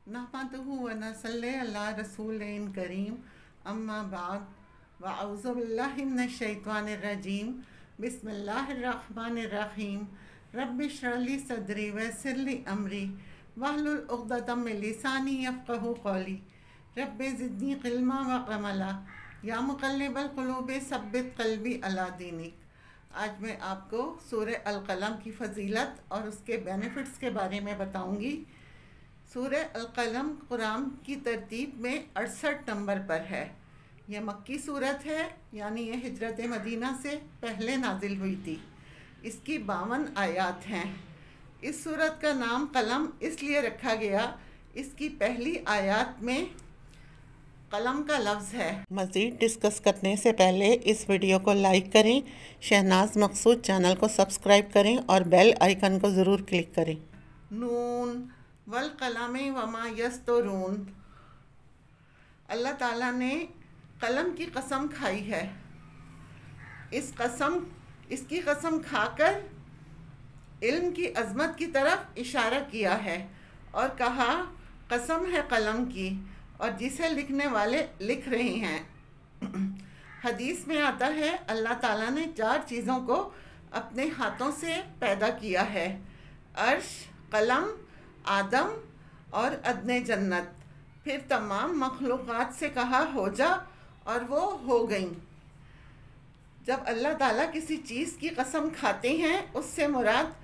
नहमदुहु व नसल्ली अला रसूलिन करीम अम्मा बाद व अऊज़ु बिल्लाहि मिनश शैतानिर रजीम बिस्मिल्लाहिर रहमानिर रहीम रब्बि इश्रह ली सदरी व यस्सिर ली अमरी वहलुल उक़दतम मिन लिसानी यफ़क़हू क़ौली रब्बि ज़िदनी इल्मा व अमला या मुक़ल्लिबल क़ुलूबि सब्बित क़ल्बी अला दीनिक। आज मैं आपको सूरह अल-क़लम की फ़जीलत और उसके बेनिफिट्स के बारे में बताऊंगी। सूरह अल-क़लम कुरान की तरतीब में 68 नंबर पर है। यह मक्की सूरत है, यानी यह हिजरत मदीना से पहले नाजिल हुई थी। इसकी 52 आयात हैं। इस सूरत का नाम कलम इसलिए रखा गया, इसकी पहली आयात में कलम का लफ्ज़ है। मज़ीद डिस्कस करने से पहले इस वीडियो को लाइक करें, शहनाज मकसूद चैनल को सब्सक्राइब करें और बेल आइकन को ज़रूर क्लिक करें। नून वल कलमे वमा यस्तरून, अल्लाह ताला ने कलम की कसम खाई है। इसकी कसम खाकर इल्म की अज़मत की तरफ इशारा किया है और कहा कसम है कलम की और जिसे लिखने वाले लिख रहे हैं। हदीस में आता है अल्लाह ताला ने 4 चीज़ों को अपने हाथों से पैदा किया है, अर्श, कलम, आदम और अदने जन्नत। फिर तमाम मखलूक़ात से कहा हो जा और वो हो गई। जब अल्लाह ताला किसी चीज़ की कसम खाते हैं, उससे मुराद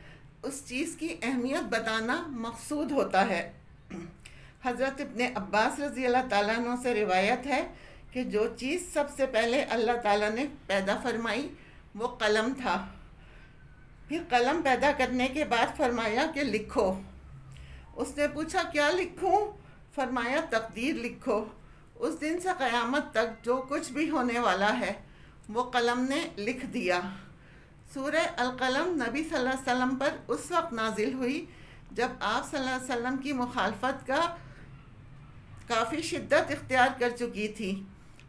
उस चीज़ की अहमियत बताना मकसूद होता है। हज़रत इब्ने अब्बास रज़ी अल्लाह ताला अन्हु से रिवायत है कि जो चीज़ सबसे पहले अल्लाह ताला ने पैदा फरमाई वो कलम था। फिर कलम पैदा करने के बाद फरमाया कि लिखो। उसने पूछा क्या लिखूं? फरमाया तकदीर लिखो। उस दिन से क़यामत तक जो कुछ भी होने वाला है वो कलम ने लिख दिया। सूरह अल-क़लम नबी सल्लल्लाहु अलैहि वसल्लम पर उस वक्त नाजिल हुई जब आप सल्लल्लाहु अलैहि वसल्लम की मुखालफत का काफ़ी शिद्दत इख्तियार कर चुकी थी।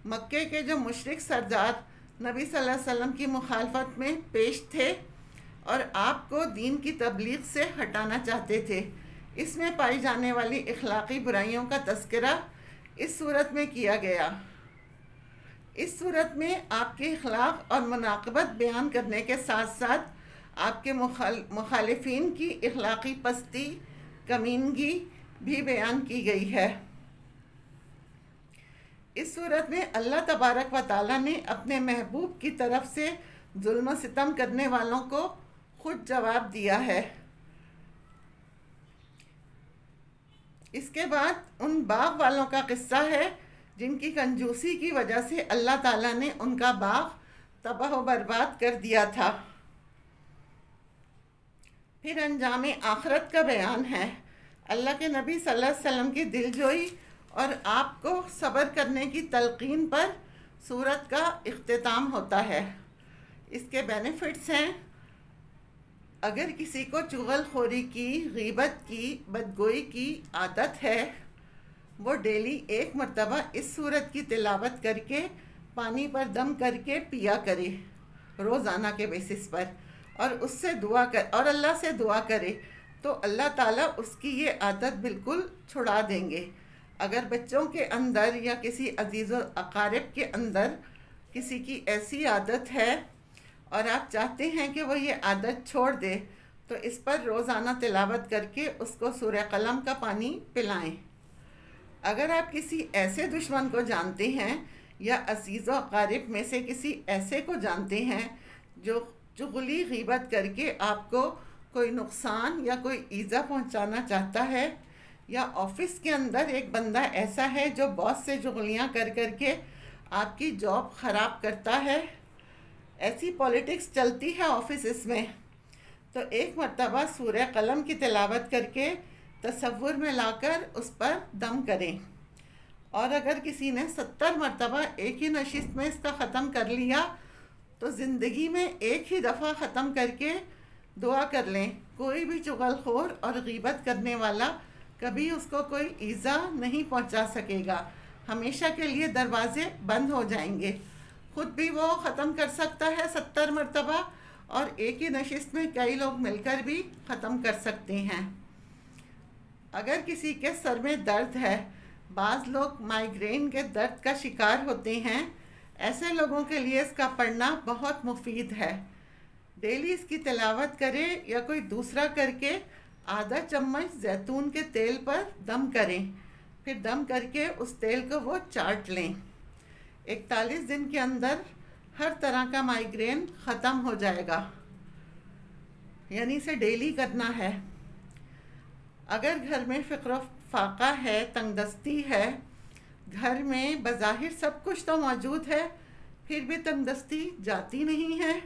मक्के के जो मुशरिक सरदार नबी सल्लल्लाहु अलैहि वसल्लम की मुखालफत में पेश थे और आपको दीन की तबलीग से हटाना चाहते थे। इसमें पाई जाने वाली इखलाकी बुराइयों का तज़किरा इस सूरत में किया गया। इस सूरत में आपके इखलाक और मुनाक़बत बयान करने के साथ साथ आपके मुखालिफिन की इखलाकी पस्ती, कमीनगी भी बयान की गई है। इस सूरत में अल्लाह तबारक व ताला ने अपने महबूब की तरफ से जुल्म सितम करने वालों को खुद जवाब दिया है। इसके बाद उन बाग वालों का किस्सा है जिनकी कंजूसी की वजह से अल्लाह ताला ने उनका बाग तबाह व बर्बाद कर दिया था। फिर अंजाम आखरत का बयान है। अल्लाह के नबी सल्लल्लाहु अलैहि वसल्लम की दिलजोई और आपको सब्र करने की तलकीन पर सूरत का इख्तिताम होता है। इसके बेनिफिट्स हैं, अगर किसी को चुगलखोरी की, गीबत की, बदगोई की आदत है, वो डेली 1 मरतबा इस सूरत की तिलावत करके पानी पर दम करके पिया करे रोज़ाना के बेसिस पर, और उससे दुआ कर और अल्लाह से दुआ करे तो अल्लाह ताला उसकी ये आदत बिल्कुल छुड़ा देंगे। अगर बच्चों के अंदर या किसी अजीज़ व अकारिब के अंदर किसी की ऐसी आदत है और आप चाहते हैं कि वो ये आदत छोड़ दे, तो इस पर रोज़ाना तिलावत करके उसको सूरह कलम का पानी पिलाएं। अगर आप किसी ऐसे दुश्मन को जानते हैं या अजीज़ व अकारिब में से किसी ऐसे को जानते हैं जो चुगली गीबत करके आपको कोई नुकसान या कोई ईज़ा पहुंचाना चाहता है, या ऑफ़िस के अंदर एक बंदा ऐसा है जो बॉस से चुगलियाँ कर करके आपकी जॉब ख़राब करता है, ऐसी पॉलिटिक्स चलती है ऑफिस में, तो 1 मरतबा सूरह कलम की तिलावत करके तसव्वुर में लाकर उस पर दम करें। और अगर किसी ने 70 मरतबा एक ही नशिस्त में इसका ख़त्म कर लिया तो ज़िंदगी में एक ही दफ़ा ख़त्म करके दुआ कर लें, कोई भी चुगलखोर और गीबत करने वाला कभी उसको कोई ईज़ा नहीं पहुंचा सकेगा। हमेशा के लिए दरवाज़े बंद हो जाएंगे। खुद भी वो ख़त्म कर सकता है 70 मरतबा, और एक ही नशिस्त में कई लोग मिलकर भी ख़त्म कर सकते हैं। اگر کسی کے سر میں درد ہے، بعض لوگ مائیگرین کے درد کا شکار ہوتے ہیں، ایسے لوگوں کے لیے اس کا پڑھنا بہت مفید ہے۔ ڈیلی اس کی تلاوت کریں یا کوئی دوسرا کر کے آدھا چمچ زیتون کے تیل پر دم کریں، پھر دم کر کے اس تیل کو وہ چاٹ لیں۔ 41 دن کے اندر ہر طرح کا مائیگرین ختم ہو جائے گا، یعنی اسے ڈیلی کرنا ہے۔ اگر گھر میں فقر و فاقہ ہے، تنگ دستی ہے، گھر میں بظاہر سب کچھ تو موجود ہے پھر بھی تنگ دستی جاتی نہیں ہے،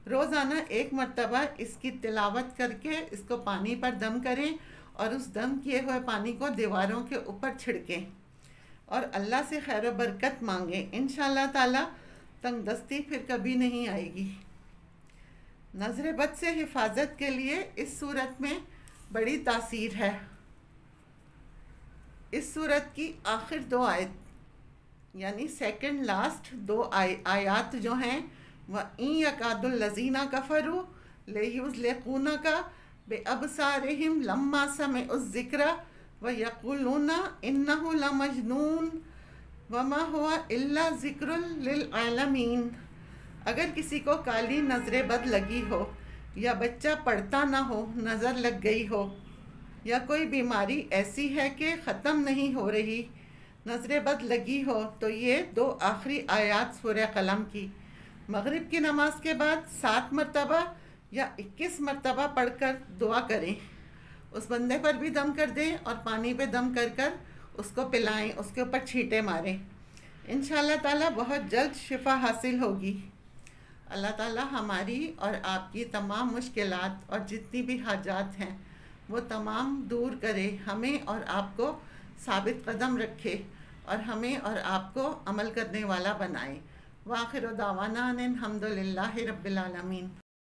روزانہ 1 مرتبہ اس کی تلاوت کر کے اس کو پانی پر دم کریں اور اس دم کیے ہوئے پانی کو دیواروں کے اوپر چھڑکیں اور اللہ سے خیر و برکت مانگیں۔ انشاءاللہ تعالی تنگ دستی پھر کبھی نہیں آئے گی۔ نظر بد سے حفاظت کے لیے اس صورت میں بڑی تاثیر ہے۔ اس صورت کی آخر 2 آیت یعنی سیکنڈ لاسٹ 2 آیات جو ہیں، وَإِن يَكَادُ الَّذِينَ كَفَرُوا لَيُزْلِقُونَكَ بِأَبْصَارِهِمْ لَمَّا سَمِعُوا الذِّكْرَ وَيَقُولُونَ إِنَّهُ لَمَجْنُونٌ وَمَا هُوَ إِلَّا ذِكْرٌ لِّلْعَالَمِينَ۔ اگر کسی کو کالی نظر بد لگی ہو، یا بچہ پڑھتا نہ ہو، نظر لگ گئی ہو، یا کوئی بیماری ایسی ہے کہ ختم نہیں ہو رہی، نظر بد لگی ہو، تو یہ 2 آخری آیات سورہ قلم کی مغرب کی نماز کے بعد 7 مرتبہ یا 21 مرتبہ پڑھ کر دعا کریں۔ اس بندے پر بھی دم کر دیں اور پانی پہ دم کر کر اس کو پلائیں، اس کے اوپر چھینٹے ماریں۔ انشاءاللہ تعالی بہت جلد شفا حاصل ہوگی۔ اللہ تعالی ہماری اور آپ کی تمام مشکلات اور جتنی بھی حاجات ہیں وہ تمام دور کرے، ہمیں اور آپ کو ثابت قدم رکھے اور ہمیں اور آپ کو عمل کرنے والا بنائے۔ وآخر دعوانا ان الحمد للہ رب العالمین۔